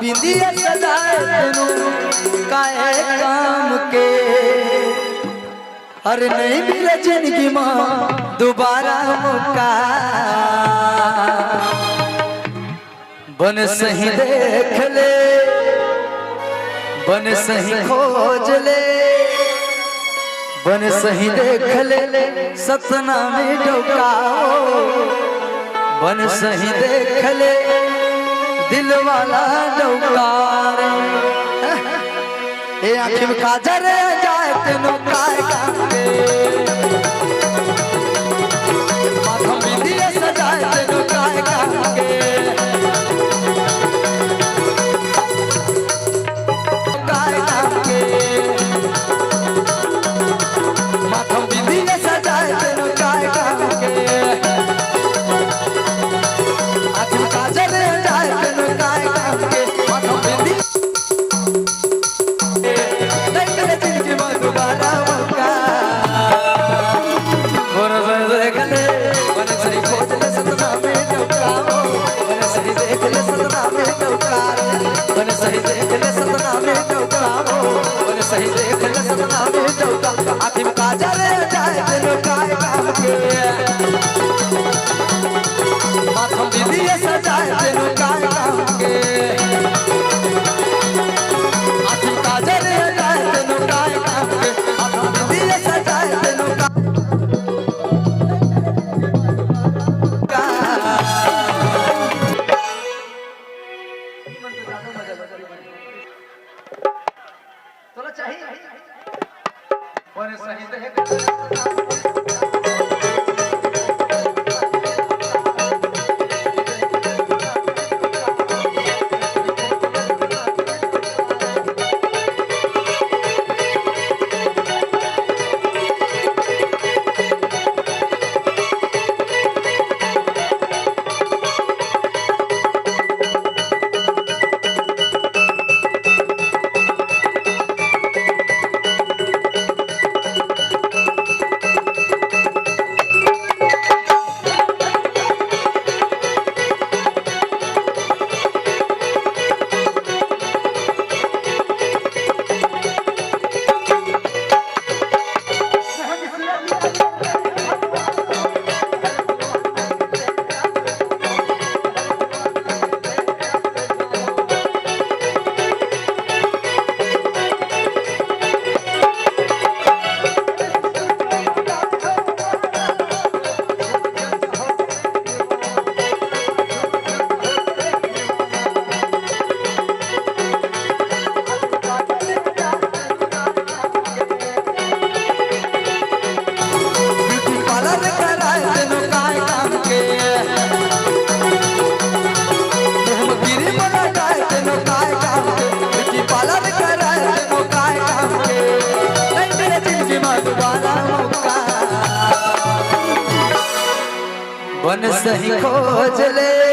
बिंदिया सजाए तेनू काहे काम के अरे नहीं मिले जिंदगी में दोबारा मौका बन सही देख ले बन सही खोज ले बन सही देख ले सपना में डोकाओ बन सही देख ले दिल वाला डोकार ए आँखी में काजर जाए तेनू काय काम के माथा बिंदिया सजाए तेनू काय काम के काय काम के माथा बिंदिया सजाए तेनू काय काम के आँखी में काजर जाए तेनू काय काम के माथा बिंदिया सही देख ले सपना में डोका आँखी में काजल जाए तेनू काय काम के माथा बिंदिया सजाए तेनू काय काम के आँखी में काजल जाए तेनू काय काम के माथा बिंदिया सजाए तेनू चलो चाहिए सही बन सही खोज ले